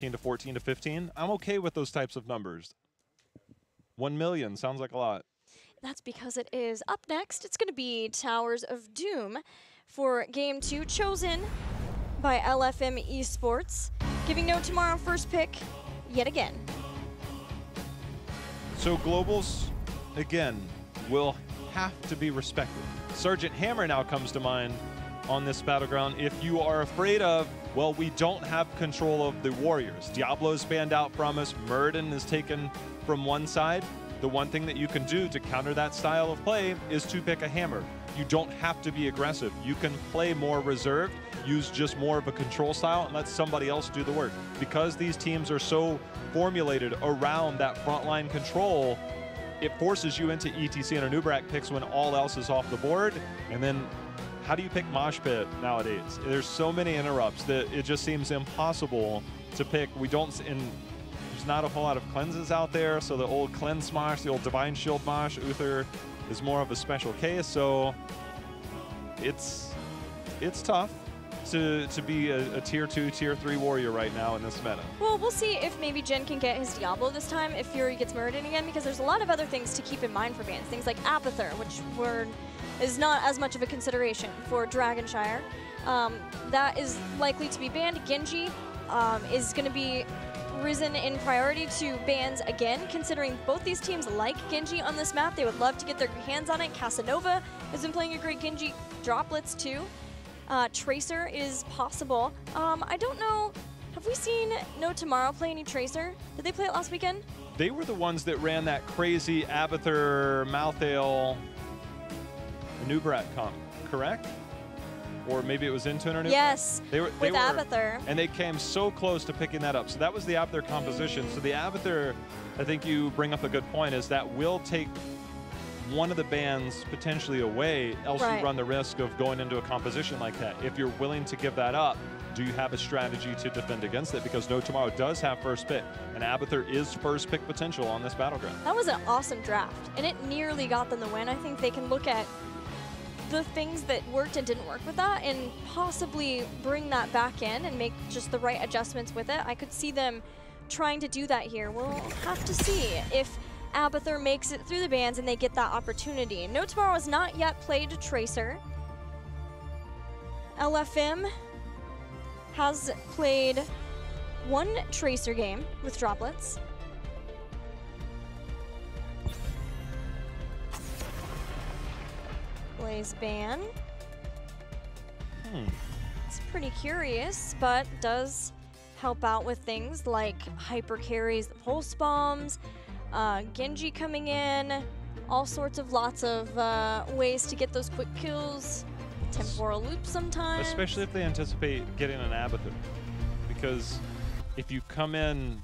to 14 to 15. I'm okay with those types of numbers. 1 million sounds like a lot. That's because it is. Up next, it's going to be Towers of Doom for Game 2, chosen by LFM Esports, giving No Tomorrow first pick yet again. So globals, again, will have to be respected. Sergeant Hammer now comes to mind on this battleground. If you are afraid of, well, we don't have control of the Warriors. Diablo's banned out from us. Murden is taken from one side. The one thing that you can do to counter that style of play is to pick a Hammer. You don't have to be aggressive. You can play more reserved, use just more of a control style, and let somebody else do the work. Because these teams are so formulated around that frontline control, it forces you into ETC, and a Nubrak picks when all else is off the board. And then how do you pick Mosh Pit nowadays? There's so many interrupts that it just seems impossible to pick. We don't, and there's not a whole lot of cleanses out there, so the old cleanse Mosh, the old Divine Shield Mosh, Uther is more of a special case, so it's tough to be a tier 2, tier 3 warrior right now in this meta. Well, we'll see if maybe Jen can get his Diablo this time, if Fury gets murdered again, because there's a lot of other things to keep in mind for bans. Things like Apather, which is not as much of a consideration for Dragonshire. That is likely to be banned. Genji is going to be risen in priority to bans again, considering both these teams like Genji on this map. They would love to get their hands on it. Casanova has been playing a great Genji. Droplets too. Tracer is possible. I don't know, have we seen No Tomorrow play any Tracer? Did they play it last weekend? They were the ones that ran that crazy Abathur, Malthael, Nubrat comp, correct? Or maybe it was Intune or Nubrat? Yes, they were Abathur. And they came so close to picking that up. So that was the Abathur composition. So the Abathur, I think you bring up a good point, is that will take one of the bans potentially away, else you run the risk of going into a composition like that. If you're willing to give that up, do you have a strategy to defend against it? Because No Tomorrow does have first pick, and Abathur is first pick potential on this battleground. That was an awesome draft, and it nearly got them the win. I think they can look at the things that worked and didn't work with that and possibly bring that back in and make just the right adjustments with it. I could see them trying to do that here. We'll have to see if Abathur makes it through the bans and they get that opportunity. No Tomorrow has not yet played Tracer. LFM has played one Tracer game with Droplets. Blaze ban. It's pretty curious, but does help out with things like hyper carries, the pulse bombs, Genji coming in, all sorts of lots of ways to get those quick kills, temporal loops sometimes. Especially if they anticipate getting an Abathur. Because if you come in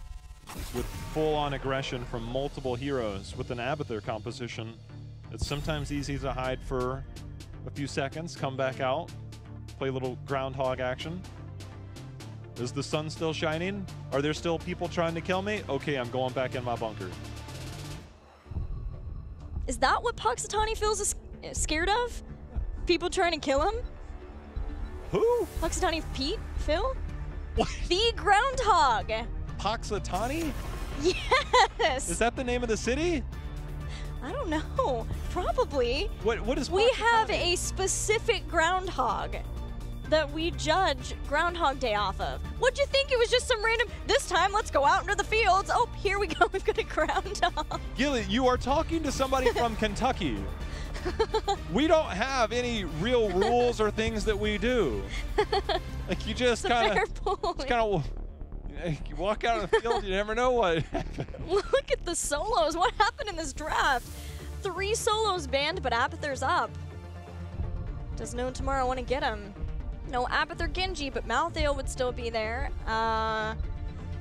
with full-on aggression from multiple heroes with an Abathur composition, it's sometimes easy to hide for a few seconds, come back out, play a little groundhog action. Is the sun still shining? Are there still people trying to kill me? Okay, I'm going back in my bunker. Is that what Puxatani feels scared of? People trying to kill him? Who? Puxatani Pete? Phil? What? The Groundhog! Puxatani? Yes! Is that the name of the city? I don't know. Probably. What is Puxatani? We have a specific groundhog that we judge Groundhog Day off of. What'd you think? It was just some random, this time let's go out into the fields. Oh, here we go, we've got a groundhog. Gilly, you are talking to somebody from Kentucky. We don't have any real rules or things that we do. Like you just kind of you walk out of the field, you never know what happened. Look at the solos. What happened in this draft? 3 solos banned, but Abathur's up. Does No Tomorrow want to get him? No Abathur Genji, but Malthael would still be there.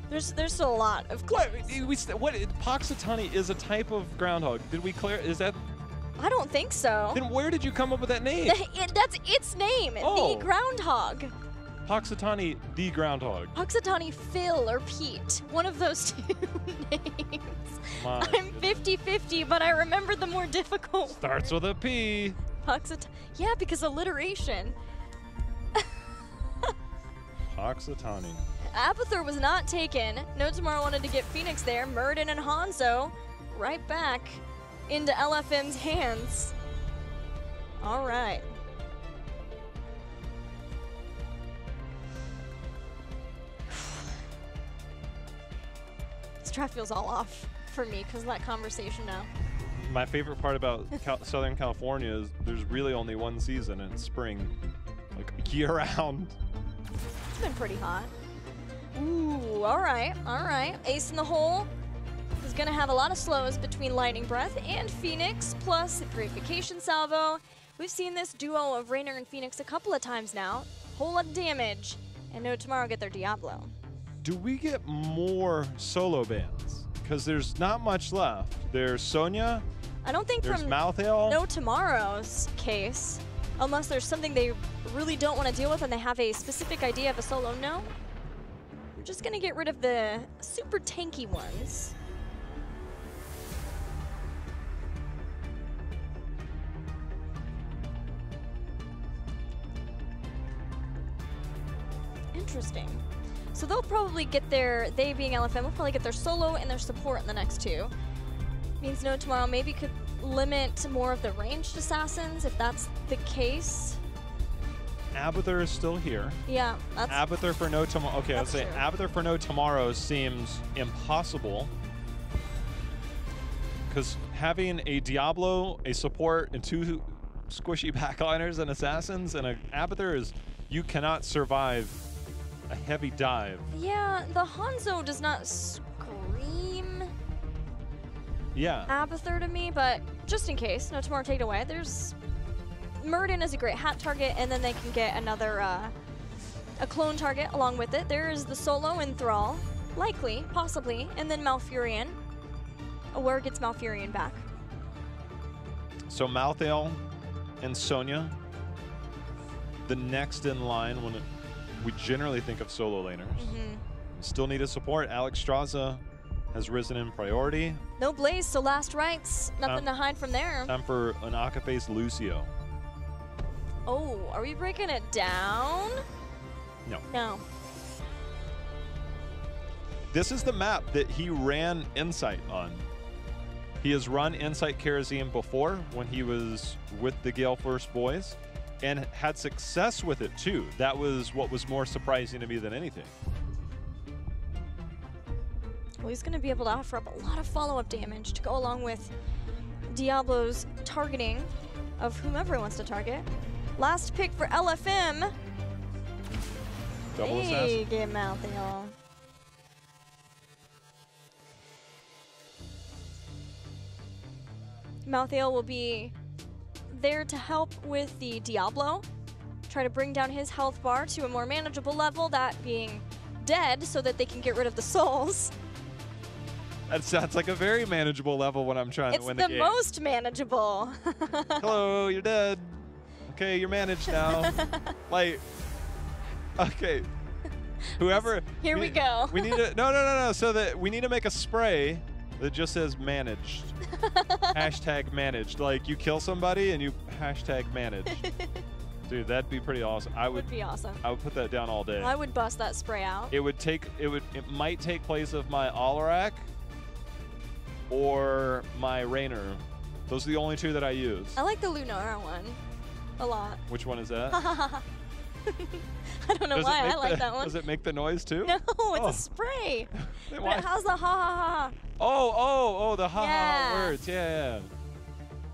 There's still a lot of clues. What Puxatani is a type of groundhog. Did we clear? Is that? I don't think so. Then where did you come up with that name? That's its name, the Groundhog. Puxatani, the Groundhog. Puxatani Phil or Pete, one of those 2 names. I'm 50-50, but I remember the more difficult Starts with a P. Yeah, because alliteration. Oxitani. Apather was not taken. No Tomorrow wanted to get Phoenix there. Murden and Hanzo right back into LFM's hands. All right. This draft feels all off for me because of that conversation now. My favorite part about Southern California is there's really only one season, and it's spring, like year-round. It's been pretty hot. Ooh, all right, all right. Ace in the hole is going to have a lot of slows between Lightning Breath and Phoenix, plus a Purification Salvo. We've seen this duo of Raynor and Phoenix a couple of times now. Whole lot of damage, and No Tomorrow get their Diablo. Do we get more solo bans? Because there's not much left. There's Sonya. I don't think there's from Malthael. No Tomorrow's case, unless there's something they really don't want to deal with and they have a specific idea of a solo no. We're just going to get rid of the super tanky ones. Interesting. So they'll probably get their, they being LFM, will probably get their solo and their support in the next two. Means No Tomorrow maybe could limit more of the ranged assassins if that's the case. Abathur is still here. Yeah, that's Abathur for No Tomorrow. Okay, let's say true. Abathur for No Tomorrow seems impossible. Because having a Diablo, a support, and two squishy backliners and assassins, and an Abathur is, you cannot survive a heavy dive. Yeah, the Hanzo does not scream Yeah. Abathur to me, but just in case, No Tomorrow take it away. There's Murden is a great hat target, and then they can get another a clone target along with it. There is the solo Enthrall, likely, possibly, and then Malfurion. Aware gets Malfurion back. So Malthael and Sonya, the next in line when we generally think of solo laners. Still need a support. Alex Straza has risen in priority. No Blaze, so last rites. Nothing to hide from there. Time for an Akaface Lucio. Oh, are we breaking it down? No. No. This is the map that he ran Insight on. He has run Insight Kerosene before when he was with the Gale Force boys and had success with it too. That was what was more surprising to me than anything. Well, he's going to be able to offer up a lot of follow-up damage to go along with Diablo's targeting of whomever he wants to target. Last pick for LFM. Double hey, assassin. get him out there. Malthael will be there to help with the Diablo. Try to bring down his health bar to a more manageable level, that being dead, so that they can get rid of the souls. That sounds like a very manageable level when I'm trying to win the game. It's the most manageable. Hello, you're dead. Okay, you're managed now. Like, okay. Whoever. Here we go. We need to, no. So that we need to make a spray that just says managed. Hashtag managed. Like you kill somebody and you hashtag managed. Dude, that'd be pretty awesome. That would be awesome. I would put that down all day. I would bust that spray out. It might take place of my Alarak or my Raynor. Those are the only two that I use. I like the Lunara one a lot. Which one is that? I don't know why I like that one. Does it make the noise too? No, it's a spray. But it has the ha ha ha. Oh, the ha ha words. Yeah.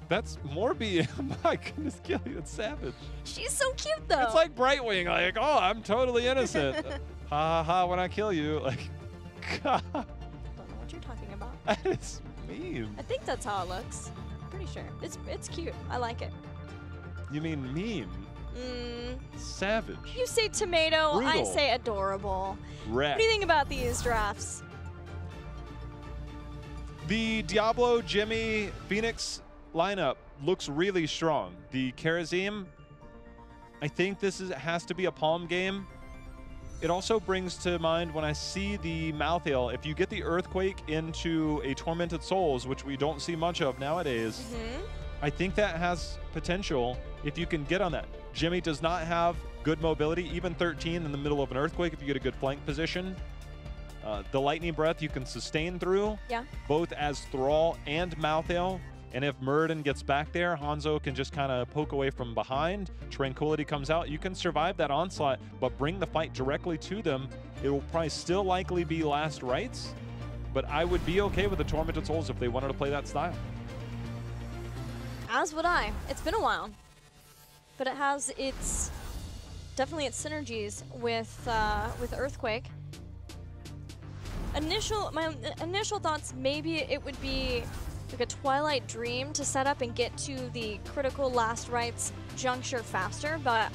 That's more BM. My goodness, Kelly, that's savage. She's so cute though. It's like Brightwing, like, oh, I'm totally innocent. Ha ha ha when I kill you. Like, God. I don't know what you're talking about. That is mean. I think that's how it looks. Pretty sure. It's cute. I like it. You mean meme? Savage. You say tomato, Brutal. I say adorable. Wreck. What do you think about these drafts? The Diablo, Jimmy, Phoenix lineup looks really strong. The Kerosene, I think this has to be a palm game. It also brings to mind when I see the Malthael, if you get the Earthquake into a Tormented Souls, which we don't see much of nowadays, I think that has potential if you can get on that. Jimmy does not have good mobility, even 13 in the middle of an earthquake if you get a good flank position. The lightning breath you can sustain through, both as Thrall and Malthael. And if Muradin gets back there, Hanzo can just kind of poke away from behind. Tranquility comes out. You can survive that onslaught, but bring the fight directly to them. It will probably still likely be last rites, but I would be okay with the Tormented Souls if they wanted to play that style. As would I. It's been a while, but it has its definitely its synergies with Earthquake. My initial thoughts, maybe it would be like a Twilight Dream to set up and get to the critical last rites juncture faster, but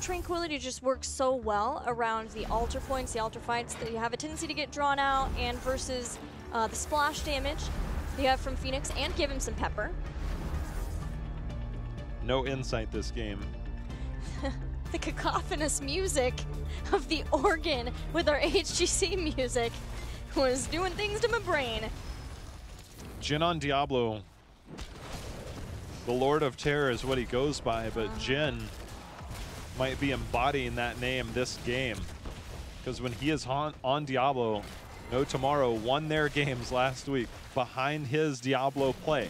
Tranquility just works so well around the altar points, the altar fights, that you have a tendency to get drawn out, and versus the splash damage you have from Phoenix, and give him some pepper. No insight this game. The cacophonous music of the organ with our HGC music was doing things to my brain. Jhin on Diablo. The Lord of Terror is what he goes by, but Jhin might be embodying that name this game. Because when he is on Diablo, No Tomorrow won their games last week behind his Diablo play.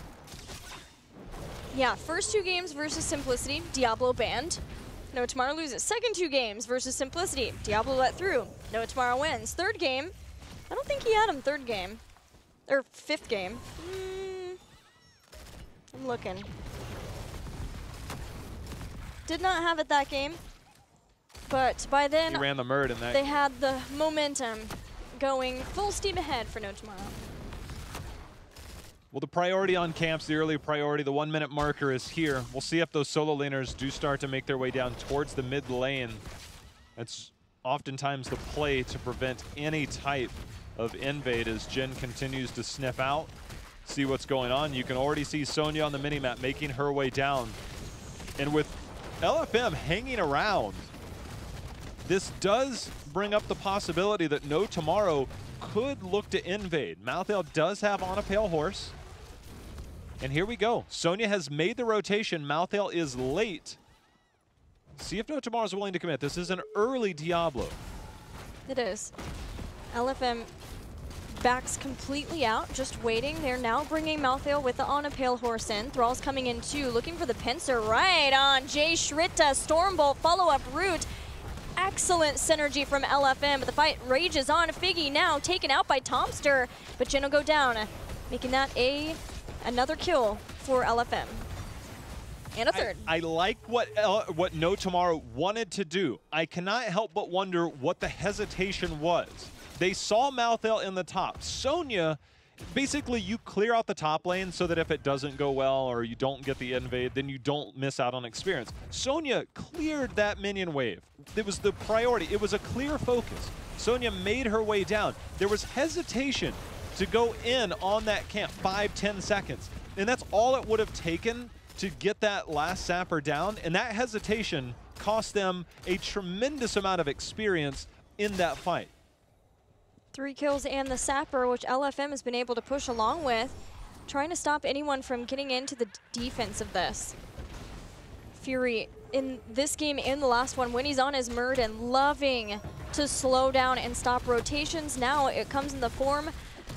Yeah, first 2 games versus Simplicity, Diablo banned. No Tomorrow loses. Second 2 games versus Simplicity, Diablo let through. No Tomorrow wins. Third game, I don't think he had him third game. Or 5th game. I'm looking. Did not have it that game, but by then he ran the Murd in that. They had the momentum going full steam ahead for No Tomorrow. Well, the priority on camps, the early priority, the 1-minute marker is here. We'll see if those solo laners do start to make their way down towards the mid lane. That's oftentimes the play to prevent any type of invade as Jhin continues to sniff out, see what's going on. You can already see Sonya on the minimap making her way down. And with LFM hanging around, this does bring up the possibility that No Tomorrow could look to invade. Malthael does have on a Pale Horse. And here we go. Sonya has made the rotation. Malthael is late. See if No Tomorrow is willing to commit. This is an early Diablo. It is. LFM backs completely out, just waiting. They're now bringing Malthael with the On a Pale Horse in. Thrall's coming in too, looking for the pincer right on Jay Shritta. Stormbolt, follow-up route. Excellent synergy from LFM, but the fight rages on. Figgy now taken out by Tomster, but Jhin will go down, making that another kill for LFM. And a third. I like what No Tomorrow wanted to do. I cannot help but wonder what the hesitation was. They saw Malthael in the top. Sonya, basically you clear out the top lane so that if it doesn't go well or you don't get the invade, then you don't miss out on experience. Sonya cleared that minion wave. It was the priority. It was a clear focus. Sonya made her way down. There was hesitation to go in on that camp, 5-10 seconds. And that's all it would have taken to get that last sapper down. And that hesitation cost them a tremendous amount of experience in that fight. 3 kills and the sapper, which LFM has been able to push along with, trying to stop anyone from getting into the defense of this. Fury in this game and the last one, when he's on his Murd and loving to slow down and stop rotations. Now it comes in the form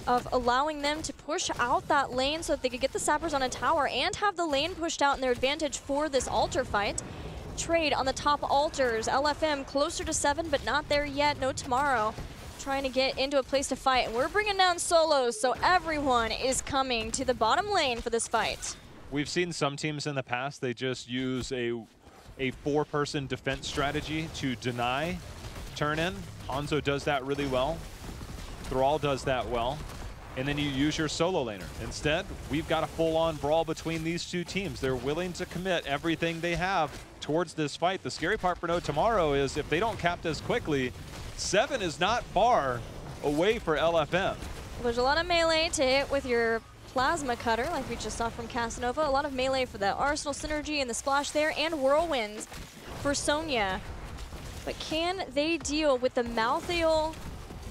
of allowing them to push out that lane so that they could get the sappers on a tower and have the lane pushed out in their advantage for this altar fight. Trade on the top altars. LFM closer to 7, but not there yet. No Tomorrow. Trying to get into a place to fight. And we're bringing down solos, so everyone is coming to the bottom lane for this fight. We've seen some teams in the past, they just use a 4-person defense strategy to deny turn-in. Hanzo does that really well. Thrall does that well. And then you use your solo laner. Instead, we've got a full-on brawl between these two teams. They're willing to commit everything they have towards this fight. The scary part for No Tomorrow is if they don't cap this quickly, 7 is not far away for LFM. There's a lot of melee to hit with your Plasma Cutter, like we just saw from Casanova. A lot of melee for the Arsenal synergy and the splash there, and Whirlwinds for Sonya. But can they deal with the Malthael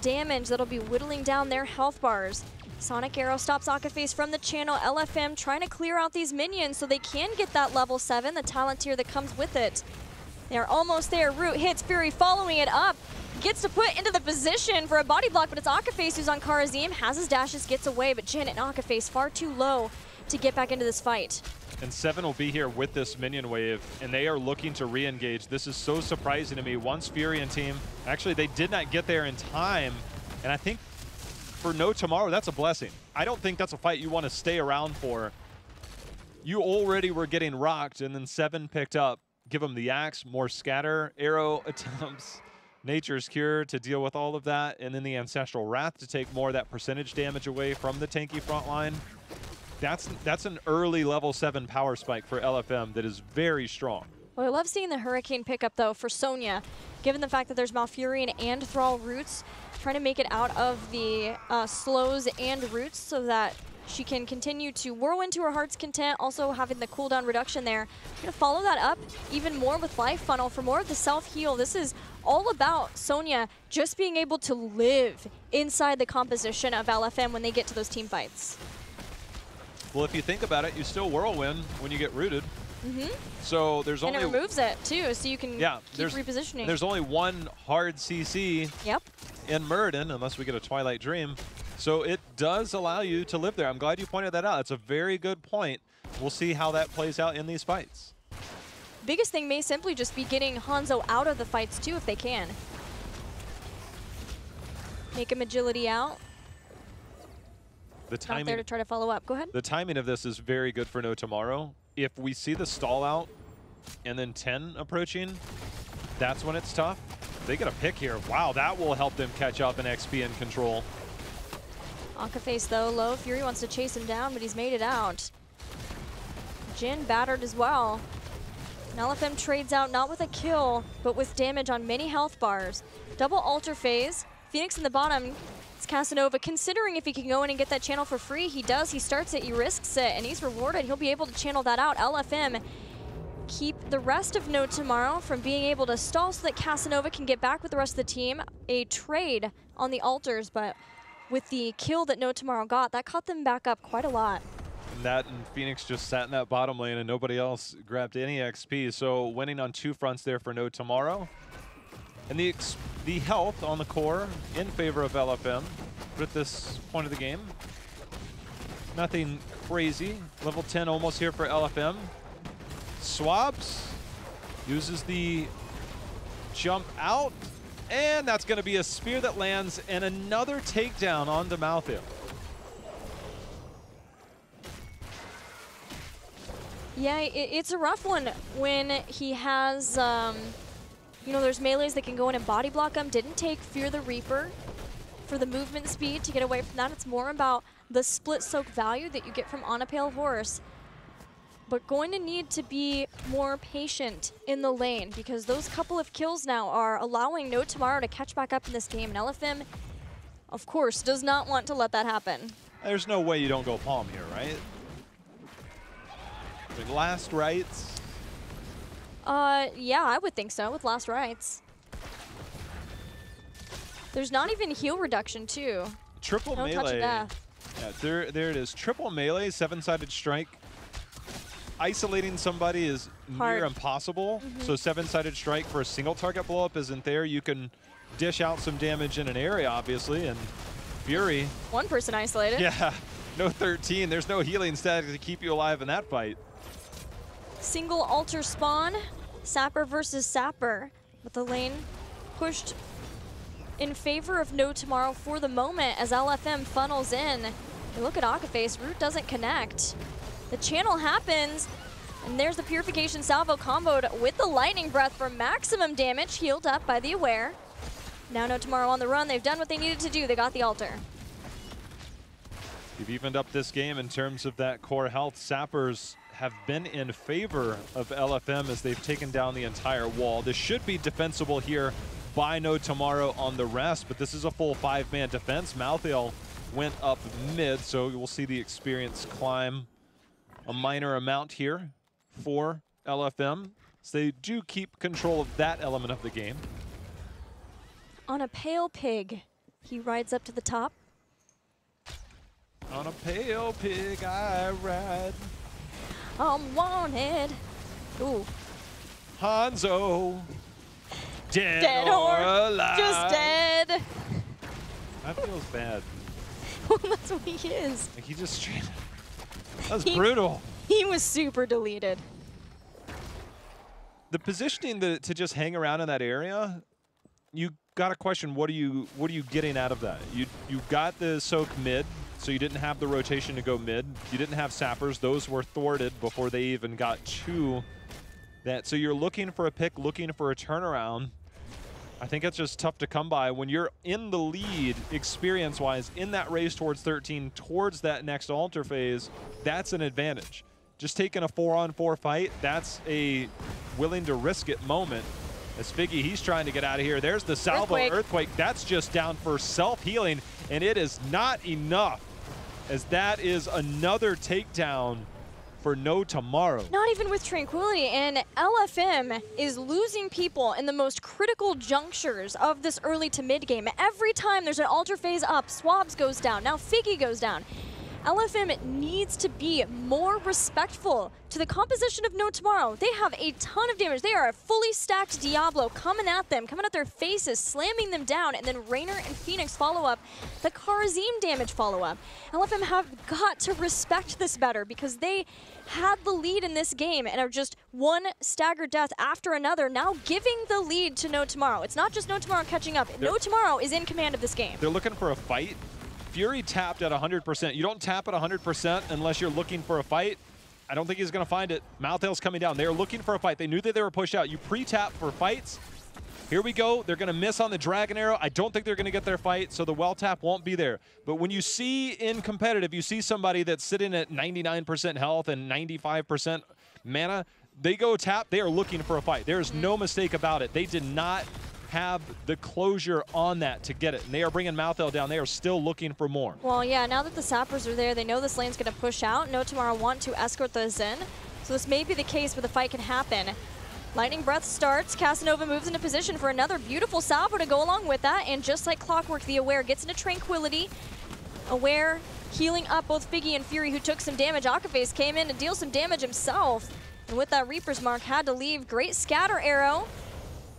damage that'll be whittling down their health bars? Sonic Arrow stops Akaface from the channel. LFM trying to clear out these minions so they can get that level 7, the talent tier that comes with it. They're almost there. Root hits Fury, following it up. Gets to put into the position for a body block, but it's Akaface who's on Karazim. Has his dashes, gets away, but Jin and Akaface far too low to get back into this fight. And 7 will be here with this minion wave, and they are looking to re-engage. This is so surprising to me. Once Fury and team, actually they did not get there in time, and I think for No Tomorrow, that's a blessing. I don't think that's a fight you want to stay around for. You already were getting rocked, and then 7 picked up. Give him the axe, more scatter, arrow attempts, Nature's Cure to deal with all of that, and then the Ancestral Wrath to take more of that percentage damage away from the tanky front line. That's an early level 7 power spike for LFM that is very strong. Well, I love seeing the Hurricane pickup, though, for Sonya, given the fact that there's Malfurion and Thrall roots, trying to make it out of the slows and roots so that she can continue to whirlwind to her heart's content, also having the cooldown reduction there. I'm going to follow that up even more with Life Funnel for more of the self-heal. This is all about Sonya just being able to live inside the composition of LFM when they get to those team fights. Well, if you think about it, you still whirlwind when you get rooted. Mm-hmm. So there's only... And it removes it, too, so you can keep repositioning. There's only one hard CC yep. in Muradin, unless we get a Twilight Dream. So it does allow you to live there. I'm glad you pointed that out. It's a very good point. We'll see how that plays out in these fights. Biggest thing may simply just be getting Hanzo out of the fights, too, if they can. Make him agility out. The timing, not there to try to follow up. Go ahead. The timing of this is very good for No Tomorrow. If we see the stall out and then 10 approaching, that's when it's tough. They get a pick here. Wow, that will help them catch up in XP and control. Akaface, though, low. Fury wants to chase him down, but he's made it out. Jin battered as well. And LFM trades out not with a kill, but with damage on many health bars. Double alter phase. Phoenix in the bottom. It's Casanova considering if he can go in and get that channel for free. He does. He starts it. He risks it, and he's rewarded. He'll be able to channel that out. LFM keep the rest of No Tomorrow from being able to stall so that Casanova can get back with the rest of the team. A trade on the altars, but with the kill that No Tomorrow got, that caught them back up quite a lot. And Phoenix just sat in that bottom lane and nobody else grabbed any XP. So winning on 2 fronts there for No Tomorrow. And the health on the core in favor of LFM. But at this point of the game, nothing crazy. Level 10 almost here for LFM. Swabs uses the jump out. And that's going to be a spear that lands and another takedown onto Maltheo. Yeah, it's a rough one when he has, you know, there's melees that can go in and body block him. Didn't take Fear the Reaper for the movement speed to get away from that. It's more about the split soak value that you get from On a Pale Horse. But going to need to be more patient in the lane because those couple of kills now are allowing No Tomorrow to catch back up in this game. And LFM, of course, does not want to let that happen. There's no way you don't go palm here, right? Like last rites? Yeah, I would think so with last rites. There's not even heal reduction, too. Triple Don't melee. Touch death. Yeah, there it is. Triple melee, 7-sided strike. Isolating somebody is hard. near impossible. So 7-sided strike for a single target blow up isn't there. You can dish out some damage in an area, obviously, and Fury. One person isolated. Yeah, no 13. There's no healing static to keep you alive in that fight. Single altar spawn, Sapper versus Sapper, with the lane pushed in favor of No Tomorrow for the moment as LFM funnels in. And look at Akaface, Root doesn't connect. The channel happens, and there's the Purification Salvo comboed with the Lightning Breath for maximum damage, healed up by the Aware. Now No Tomorrow on the run, they've done what they needed to do, they got the altar. You've evened up this game in terms of that core health. Sappers have been in favor of LFM as they've taken down the entire wall. This should be defensible here by No Tomorrow on the rest, but this is a full 5-man defense. Maltheo went up mid, so we'll see the experience climb a minor amount here for LFM. So they do keep control of that element of the game. On a pale pig, he rides up to the top. On a pale pig I ride. I'm wanted. Ooh. Hanzo. Dead or or alive. just dead. That feels bad. Well, that's what he is. Like he just straight. That was brutal. He was super deleted. The positioning to just hang around in that area, you got to question what are you getting out of that? You got the soak mid, so you didn't have the rotation to go mid. You didn't have sappers; those were thwarted before they even got to that. So you're looking for a pick, looking for a turnaround. I think it's just tough to come by when you're in the lead experience-wise in that race towards 13, towards that next altar phase. That's an advantage. Just taking a 4-on-4 fight, that's a willing to risk it moment. As Figgy, he's trying to get out of here. There's the salvo earthquake. That's just down for self-healing, and it is not enough, as that is another takedown for No Tomorrow. Not even with Tranquility, and LFM is losing people in the most critical junctures of this early to mid game. Every time there's an altar phase up, Swabs goes down, now Figgy goes down. LFM needs to be more respectful to the composition of No Tomorrow. They have a ton of damage. They are a fully stacked Diablo coming at them, coming at their faces, slamming them down, and then Raynor and Phoenix follow up. The Karazim damage follow up. LFM have got to respect this better because they had the lead in this game and are just one staggered death after another, now giving the lead to No Tomorrow. It's not just No Tomorrow catching up. No Tomorrow is in command of this game. They're looking for a fight. Fury tapped at 100%. You don't tap at 100% unless you're looking for a fight. I don't think he's going to find it. Malthael's coming down. They're looking for a fight. They knew that they were pushed out. You pre-tap for fights. Here we go. They're going to miss on the Dragon Arrow. I don't think they're going to get their fight, so the well tap won't be there. But when you see in competitive, you see somebody that's sitting at 99% health and 95% mana, they go tap. They are looking for a fight. There is no mistake about it. They did not have the closure on that to get it. And they are bringing Malthael down. They are still looking for more. Well, yeah, now that the sappers are there, they know this lane's going to push out. No Tomorrow want to escort this in. So this may be the case where the fight can happen. Lightning Breath starts. Casanova moves into position for another beautiful salvo to go along with that. And just like clockwork, the Aware gets into Tranquility. Aware healing up both Figgy and Fury, who took some damage. Akaface came in to deal some damage himself. And with that Reaper's Mark, had to leave. Great scatter arrow.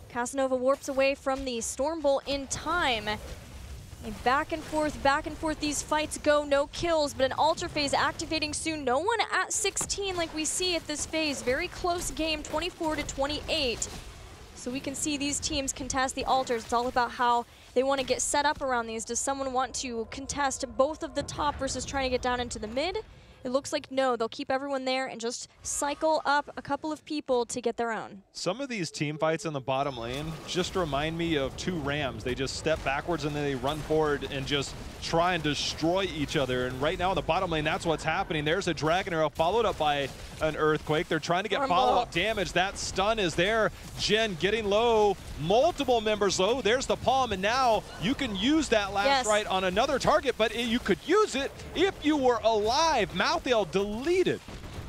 Casanova warps away from the Stormbolt in time. And back and forth these fights go. No kills, but an altar phase activating soon. No one at 16 like we see at this phase. Very close game, 24-28. So we can see these teams contest the altars. It's all about how they want to get set up around these. Does someone want to contest both of the top versus trying to get down into the mid? It looks like no, they'll keep everyone there and just cycle up a couple of people to get their own. Some of these team fights in the bottom lane just remind me of two Rams. They just step backwards and then they run forward and just try and destroy each other. And right now in the bottom lane, that's what's happening. There's a Dragon Arrow followed up by an Earthquake. They're trying to get follow-up damage. That stun is there. Jen getting low, multiple members low. There's the palm, and now you can use that last right on another target, but you could use it if you were alive. Malthael deleted.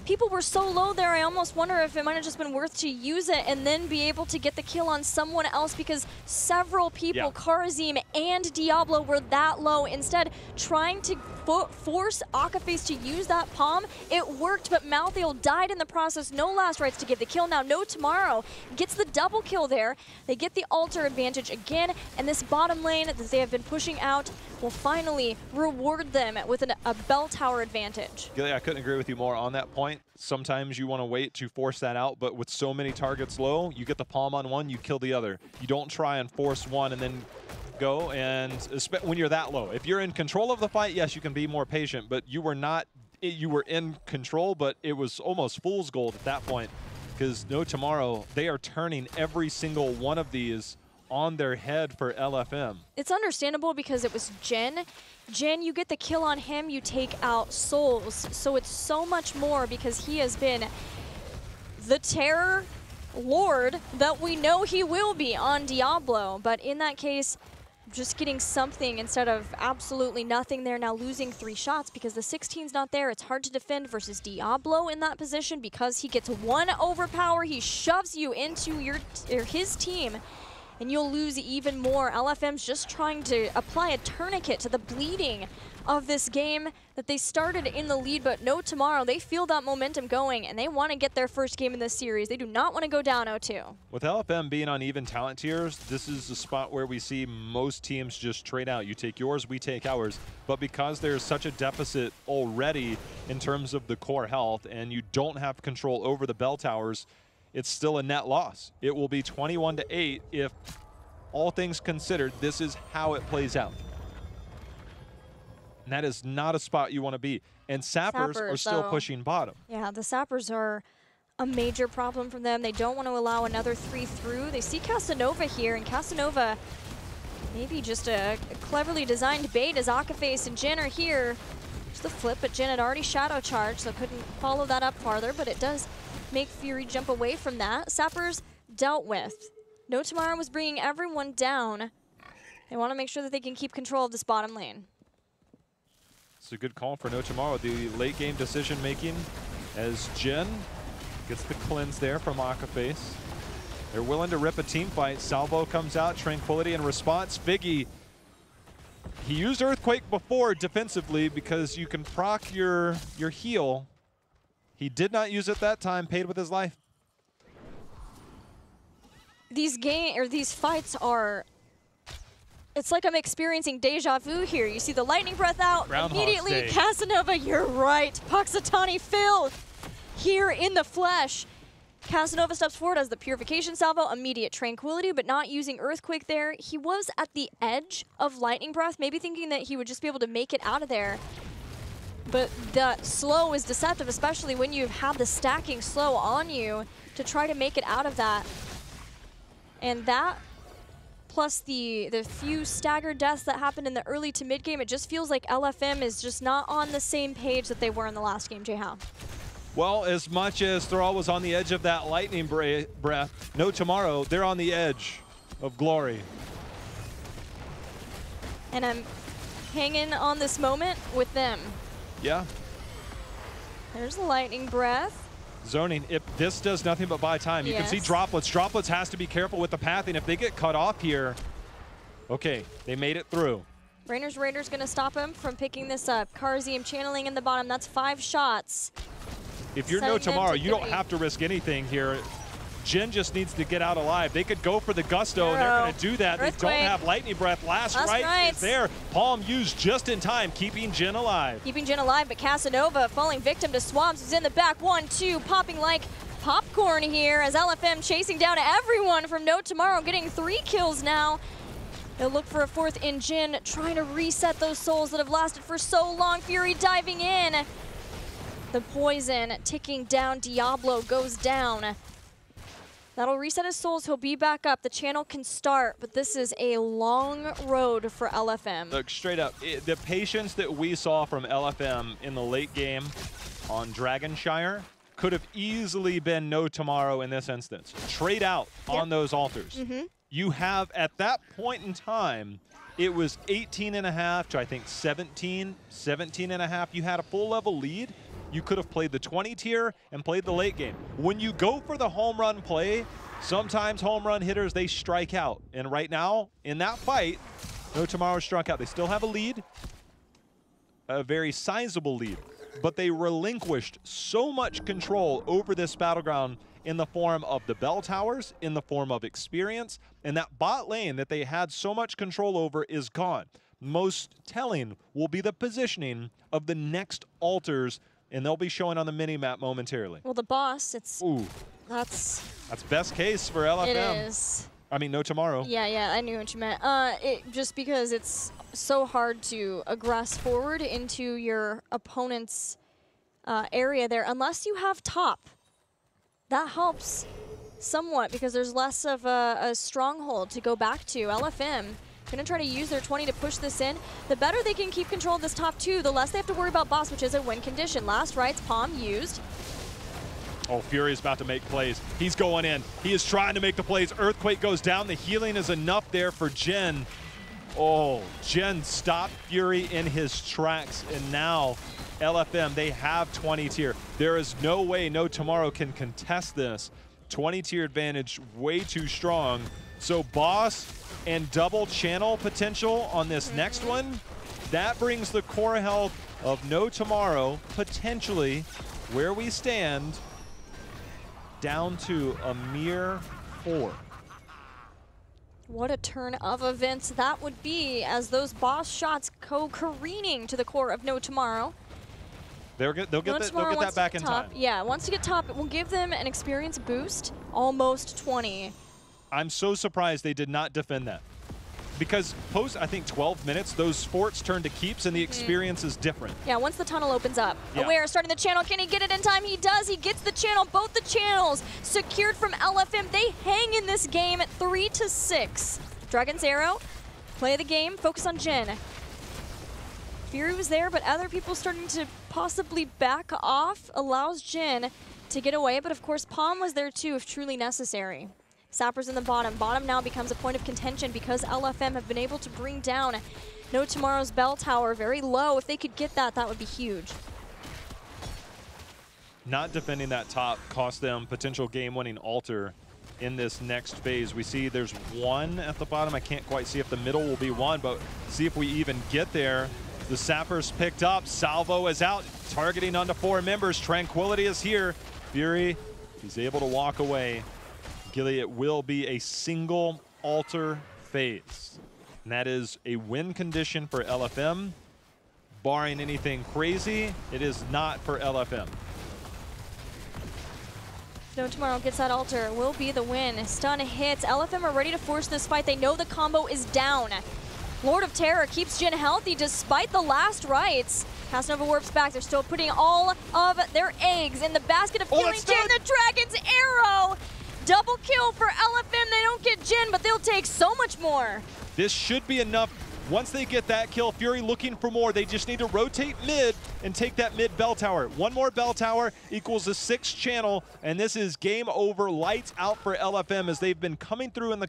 People were so low there, I almost wonder if it might have just been worth to use it and then be able to get the kill on someone else, because several people, Karazim and Diablo, were that low. Instead, trying to force Akaface to use that palm, it worked, but Malthael died in the process. No last rites to give the kill. Now No Tomorrow gets the double kill there. They get the altar advantage again, and this bottom lane that they have been pushing out will finally reward them with a bell tower advantage. Gilly, I couldn't agree with you more on that point. Sometimes you want to wait to force that out, but with so many targets low, you get the palm on one, you kill the other. You don't try and force one and then go, and when you're that low. If you're in control of the fight, yes, you can be more patient, but you were not, you were in control, but it was almost fool's gold at that point, because No Tomorrow, they are turning every single one of these on their head for LFM. It's understandable because it was Jen. Jen, you get the kill on him, you take out Souls. So it's so much more because he has been the terror lord that we know he will be on Diablo. But in that case, just getting something instead of absolutely nothing there. Now losing 3 shots because the 16's not there. It's hard to defend versus Diablo in that position because he gets one overpower. He shoves you into his team. and you'll lose even more. LFM's just trying to apply a tourniquet to the bleeding of this game that they started in the lead, but no tomorrow. They feel that momentum going, and they want to get their first game in this series. They do not want to go down 0-2. With LFM being on even talent tiers, this is the spot where we see most teams just trade out. You take yours, we take ours. But because there's such a deficit already in terms of the core health, and you don't have control over the bell towers, it's still a net loss. It will be 21-8 if, all things considered, this is how it plays out. And that is not a spot you want to be. And Sappers are still pushing bottom. Yeah, the Sappers are a major problem for them. They don't want to allow another 3 through. They see Casanova here, and Casanova, maybe just a cleverly designed bait as Akaface and Jin are here. Just the flip, but Jin had already shadow charged, so couldn't follow that up farther, but it does make Fury jump away from that. Sappers dealt with. No Tomorrow was bringing everyone down. They want to make sure that they can keep control of this bottom lane. It's a good call for No Tomorrow. The late game decision making as Jin gets the cleanse there from Akaface. They're willing to rip a team fight. Salvo comes out, Tranquility in response. Figgy, he used Earthquake before defensively because you can proc your heal. He did not use it that time, paid with his life. These fights are, it's like I'm experiencing deja vu here. You see the lightning breath out, immediately Casanova, you're right. Puxatani Phil here in the flesh. Casanova steps forward as the Purification Salvo, immediate Tranquility, but not using Earthquake there. He was at the edge of lightning breath, maybe thinking that he would just be able to make it out of there. But the slow is deceptive, especially when you've had the stacking slow on you to try to make it out of that. And that, plus the few staggered deaths that happened in the early to mid game, it just feels like LFM is just not on the same page that they were in the last game, Jay-How. Well, as much as Thrall was on the edge of that lightning breath, No Tomorrow, they're on the edge of glory. And I'm hanging on this moment with them. Yeah. There's the lightning breath. Zoning, if this does nothing but buy time. You can see Droplets. Droplets has to be careful with the pathing. If they get cut off here, okay, they made it through. Rainer's Raider's gonna stop him from picking this up. Karzium channeling in the bottom. That's 5 shots. If you're No Tomorrow, you don't have to risk anything here. Jin just needs to get out alive. They could go for the gusto, and they're going to do that. Earthquake. They don't have lightning breath. Last right is there. Palm used just in time, keeping Jin alive. Keeping Jin alive, but Casanova falling victim to Swamps is in the back. 1-2, popping like popcorn here as LFM chasing down everyone from No Tomorrow, getting 3 kills now. They'll look for a 4th in Jin, trying to reset those souls that have lasted for so long. Fury diving in. The poison ticking down. Diablo goes down. That'll reset his souls. He'll be back up. The channel can start, but this is a long road for LFM. Look, straight up, the patience that we saw from LFM in the late game on Dragonshire could have easily been No Tomorrow in this instance. Trade out on those altars. You have, at that point in time, it was 18.5 to, I think, 17.5. You had a full level lead. You could have played the 20 tier and played the late game. When you go for the home run play, sometimes home run hitters, they strike out. And right now, in that fight, No Tomorrow struck out. They still have a lead, a very sizable lead, but they relinquished so much control over this battleground in the form of the bell towers, in the form of experience, and that bot lane that they had so much control over is gone. Most telling will be the positioning of the next altars, and they'll be showing on the mini-map momentarily. Well, the boss, it's... Ooh. That's best case for LFM. It is. I mean, No Tomorrow. Yeah, I knew what you meant. Just because it's so hard to aggress forward into your opponent's area there, unless you have top. That helps somewhat because there's less of a stronghold to go back to. LFM gonna try to use their 20 to push this in. The better they can keep control of this top 2, the less they have to worry about boss, which is a win condition. Last rights, Palm used. Oh, Fury is about to make plays. He's going in. He is trying to make the plays. Earthquake goes down. The healing is enough there for Jin. Oh, Jin stopped Fury in his tracks, and now LFM, they have 20 tier. There is no way No Tomorrow can contest this. 20 tier advantage, way too strong. So boss and double channel potential on this next one. That brings the core health of No Tomorrow, potentially, where we stand, down to a mere 4. What a turn of events that would be as those boss shots go careening to the core of No Tomorrow. They'll get that back in time. Yeah, once you get top, it will give them an experience boost, almost 20. I'm so surprised they did not defend that. Because post, I think, 12 minutes, those forts turn to keeps and the experience is different. Yeah, once the tunnel opens up. Aware starting the channel. Can he get it in time? He does. He gets the channel. Both the channels secured from LFM. They hang in this game at 3-6. Dragon's Arrow, play the game, focus on Jin. Fury was there, but other people starting to possibly back off, allows Jin to get away. But of course, Palm was there too if truly necessary. Sappers in the bottom. Bottom now becomes a point of contention because LFM have been able to bring down No Tomorrow's bell tower very low. If they could get that, that would be huge. Not defending that top cost them potential game-winning altar in this next phase. We see there's one at the bottom. I can't quite see if the middle will be one, but see if we even get there. The Sappers picked up. Salvo is out, targeting onto 4 members. Tranquility is here. Fury, he's able to walk away. Gilly, it will be a single altar phase. And that is a win condition for LFM. Barring anything crazy, it is not for LFM. No Tomorrow gets that altar, will be the win. Stun hits. LFM are ready to force this fight. They know the combo is down. Lord of Terror keeps Jin healthy despite the last rites. Casanova warps back. They're still putting all of their eggs in the basket of killing Jin. The Dragon's Arrow. Double kill for LFM. They don't get Jin, but they'll take so much more. This should be enough. Once they get that kill, Fury looking for more. They just need to rotate mid and take that mid bell tower. One more bell tower equals a 6th channel, and this is game over. Lights out for LFM as they've been coming through in the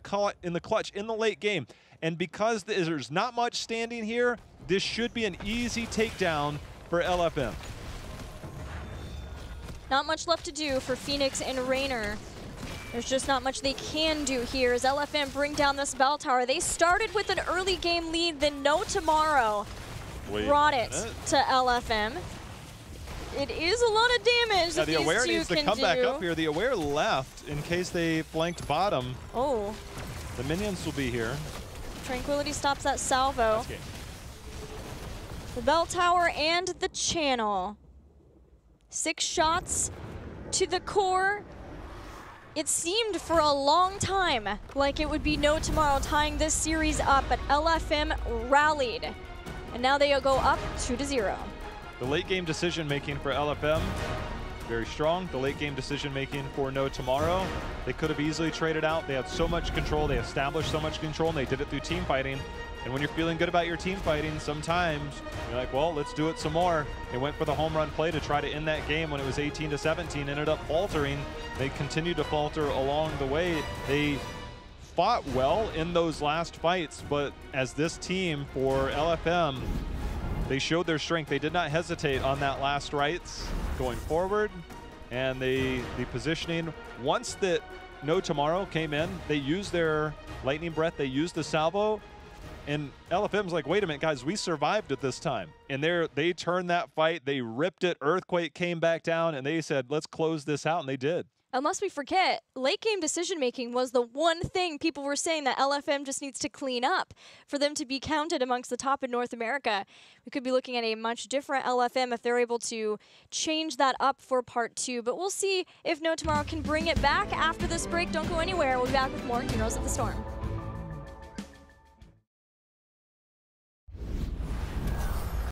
clutch in the late game. And because there's not much standing here, this should be an easy takedown for LFM. Not much left to do for Phoenix and Raynor. There's just not much they can do here as LFM bring down this bell tower. They started with an early game lead, then No Tomorrow brought it to LFM. It is a lot of damage that the these Aware two needs to can come do. back up here. The Aware left in case they flanked bottom. Oh. The minions will be here. Tranquility stops that salvo. The bell tower and the channel. 6 shots to the core. It seemed for a long time like it would be No Tomorrow tying this series up, but LFM rallied. And now they go up 2-0. The late game decision making for LFM, very strong. The late game decision making for No Tomorrow. They could have easily traded out. They had so much control. They established so much control, and they did it through team fighting. And when you're feeling good about your team fighting, sometimes you're like, well, let's do it some more. They went for the home run play to try to end that game when it was 18-17, ended up faltering. They continued to falter along the way. They fought well in those last fights, but as this team for LFM, they showed their strength. They did not hesitate on that last rites going forward. And the positioning, once that No Tomorrow came in, they used their lightning breath, they used the salvo, and LFM's like, wait a minute, guys, we survived at this time. And they turned that fight, they ripped it, Earthquake came back down, and they said, let's close this out, and they did. Unless we forget, late game decision making was the one thing people were saying that LFM just needs to clean up for them to be counted amongst the top in North America. We could be looking at a much different LFM if they're able to change that up for part 2. But we'll see if No Tomorrow can bring it back after this break. Don't go anywhere. We'll be back with more Heroes of the Storm.